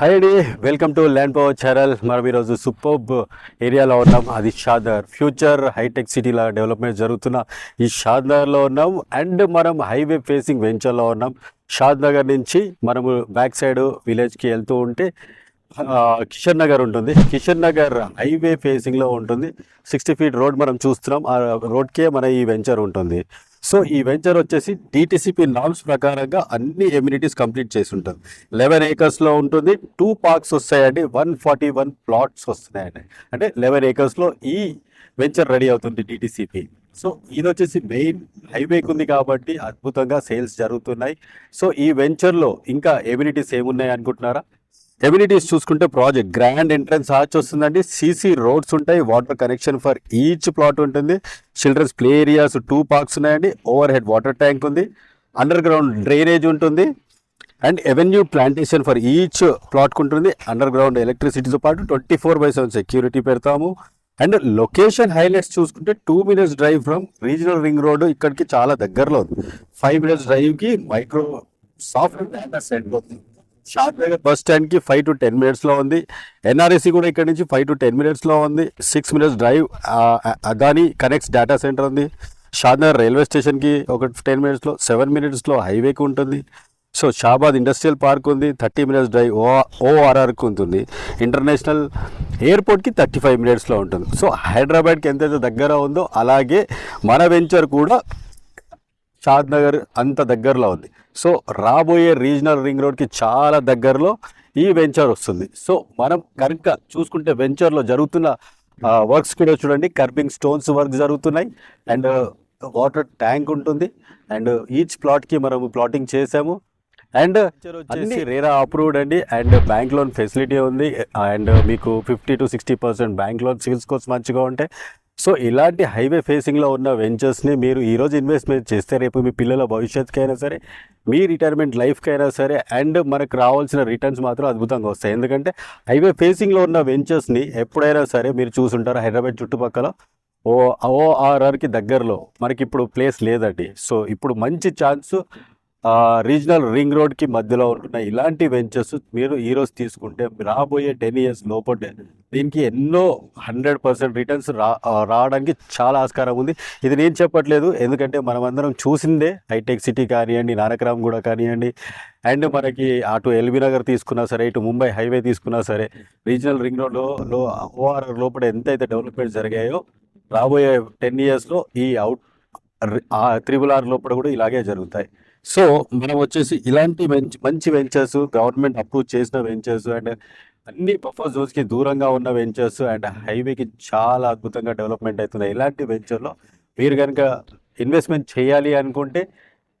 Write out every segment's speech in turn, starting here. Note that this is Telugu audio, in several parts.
హాయ్ అండి, welcome to land power channel. మనం ఈరోజు సూపర్బ్ ఏరియాలో ఉన్నాం. అది షాద్నగర్ ఫ్యూచర్ హైటెక్ సిటీలా డెవలప్మెంట్ జరుగుతున్న ఈ షాద్నగర్లో ఉన్నాం. అండ్ మనం హైవే ఫేసింగ్ వెంచర్లో ఉన్నాం. షాద్నగర్ నుంచి మనము బ్యాక్ సైడ్ విలేజ్కి వెళ్తూ ఉంటే కిషన్ నగర్ ఉంటుంది. కిషన్ నగర్ హైవే ఫేసింగ్లో ఉంటుంది. 60 ఫీట్ రోడ్ మనం చూస్తున్నాం. ఆ రోడ్కే మన ఈ వెంచర్ ఉంటుంది. సో ఈ వెంచర్ వచ్చేసి డిటిసిపి నార్మ్స్ ప్రకారంగా అన్ని ఎమ్యూనిటీస్ కంప్లీట్ చేసి ఉంటుంది. 11 ఏకర్స్లో ఉంటుంది. 2 పార్క్స్ వస్తాయండి. 141 ప్లాట్స్ వస్తున్నాయండి. అంటే 11 ఏకర్స్లో ఈ వెంచర్ రెడీ అవుతుంది డిటిసిపి. సో ఇది వచ్చేసి మెయిన్ హైవేకి ఉంది కాబట్టి అద్భుతంగా సేల్స్ జరుగుతున్నాయి. సో ఈ వెంచర్లో ఇంకా ఎమ్యూనిటీస్ ఏమున్నాయి అనుకుంటున్నారా? ఎమ్యూనిటీస్ చూసుకుంటే ప్రాజెక్ట్ గ్రాండ్ ఎంట్రన్స్ ఆర్చ్ వస్తుందండి. సీసీ రోడ్స్ ఉంటాయి. Water connection for each plot ఉంటుంది. చిల్డ్రన్స్ ప్లే ఏరియాస్ 2 పార్క్స్ ఉన్నాయండి. ఓవర్ హెడ్ వాటర్ ట్యాంక్ ఉంది. అండర్ గ్రౌండ్ డ్రైనేజ్ ఉంటుంది. And avenue plantation for each ప్లాట్కు ఉంటుంది. అండర్ గ్రౌండ్ ఎలక్ట్రిసిటీతో పాటు 24/7 సెక్యూరిటీ పెడతాము. అండ్ లొకేషన్ హైలైట్స్ చూసుకుంటే 2 minutes drive from regional ring road ఇక్కడికి చాలా దగ్గరలో ఉంది. 5 minutes డ్రైవ్కి మైక్రో సాఫ్ట్ డేటా సెంటర్ ఉంది. షాద్నగర్ బస్ స్టాండ్కి 5 to 10 minutesలో ఉంది. ఎన్ఆర్ఎస్సి కూడా ఇక్కడ నుంచి 5 to 10 minutesలో ఉంది. 6 minutes drive Adani connects data centre ఉంది. షాద్నగర్ రైల్వే స్టేషన్కి ఒక 10 minutesలో 7 minutesలో హైవేకి ఉంటుంది. సో షాబాద్ ఇండస్ట్రియల్ పార్క్ ఉంది. 30 minutes డ్రైవ్ ఓఆర్ఆర్కి ఉంటుంది. ఇంటర్నేషనల్ ఎయిర్పోర్ట్కి 35 minutesలో ఉంటుంది. సో హైదరాబాద్కి ఎంతైతే దగ్గర ఉందో అలాగే మన వెంచర్ కూడా షాద్నగర్ అంత దగ్గరలో ఉంది. సో రాబోయే రీజనల్ రింగ్ రోడ్కి చాలా దగ్గరలో ఈ వెంచర్ వస్తుంది. సో మనం కనుక చూసుకుంటే వెంచర్లో జరుగుతున్న వర్క్స్ కూడా చూడండి. కర్బింగ్ స్టోన్స్ వర్క్ జరుగుతున్నాయి. అండ్ వాటర్ ట్యాంక్ ఉంటుంది. అండ్ ఈచ్ ప్లాట్కి మనము ప్లాటింగ్ చేసాము. అండ్ అన్ని రేరా అప్రూవ్డ్ అండి. అండ్ బ్యాంక్ లోన్ ఫెసిలిటీ ఉంది. అండ్ మీకు 50 to 60% bank loan civil scores మంచిగా ఉంటాయి. సో ఇలాంటి హైవే ఫేసింగ్లో ఉన్న వెంచర్స్ని మీరు ఈరోజు ఇన్వెస్ట్మెంట్ చేస్తే రేపు మీ పిల్లల భవిష్యత్తుకైనా సరే, మీ రిటైర్మెంట్ లైఫ్కైనా సరే, అండ్ మనకు రావాల్సిన రిటర్న్స్ మాత్రం అద్భుతంగా వస్తాయి. ఎందుకంటే హైవే ఫేసింగ్లో ఉన్న వెంచర్స్ని ఎప్పుడైనా సరే మీరు చూసుంటారు. హైదరాబాద్ చుట్టుపక్కల ఓఆర్ఆర్కి దగ్గరలో మనకి ఇప్పుడు ప్లేస్ లేదండి. సో ఇప్పుడు మంచి ఛాన్స్ రీజనల్ రింగ్ రోడ్కి మధ్యలో ఉంటున్న ఇలాంటి వెంచర్స్ మీరు ఈరోజు తీసుకుంటే రాబోయే 10 years లోపల దీనికి ఎన్నో 100% రిటర్న్స్ రావడానికి చాలా ఆస్కారం ఉంది. ఇది నేను చెప్పట్లేదు, ఎందుకంటే మనమందరం చూసిందే. హైటెక్ సిటీ కానివ్వండి, నానక్రామ్ కూడా కానివ్వండి, అండ్ మనకి అటు ఎల్బీ నగర్ తీసుకున్నా సరే, ఇటు ముంబై హైవే తీసుకున్నా సరే, రీజనల్ రింగ్ రోడ్లో ఓఆర్ఆర్ లోపల ఎంతైతే డెవలప్మెంట్ జరిగాయో రాబోయే 10 yearsలో ఈ RRR లోపల కూడా ఇలాగే జరుగుతాయి. సో మనం వచ్చేసి ఇలాంటి మంచి వెంచర్స్, గవర్నమెంట్ అప్రూవ్ చేసిన వెంచర్స్, అండ్ అన్ని బఫర్ జోన్స్కి దూరంగా ఉన్న వెంచర్స్, అండ్ హైవేకి చాలా అద్భుతంగా డెవలప్మెంట్ అవుతున్నాయి. ఇలాంటి వెంచర్లో మీరు కనుక ఇన్వెస్ట్మెంట్ చేయాలి అనుకుంటే,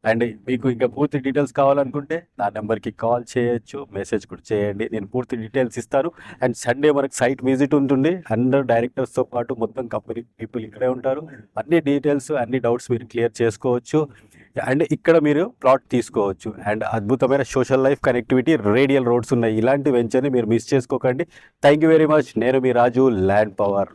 అండ్ మీకు ఇంకా పూర్తి డీటెయిల్స్ కావాలనుకుంటే నా నెంబర్కి కాల్ చేయొచ్చు, మెసేజ్ కూడా చేయండి. నేను పూర్తి డీటెయిల్స్ ఇస్తాను. అండ్ సండే మనకు సైట్ విజిట్ ఉంటుంది. అందరు డైరెక్టర్స్తో పాటు మొత్తం కంపెనీ పీపుల్ ఇక్కడే ఉంటారు. అన్ని డీటెయిల్స్, అన్ని డౌట్స్ మీరు క్లియర్ చేసుకోవచ్చు. అండ్ ఇక్కడ మీరు ప్లాట్ తీసుకోవచ్చు. అండ్ అద్భుతమైన social life connectivity, radial roads ఉన్నాయి. ఇలాంటి వెంచర్ని మీరు మిస్ చేసుకోకండి. Thank you very much. నేను మీ రాజు, ల్యాండ్ పవర్.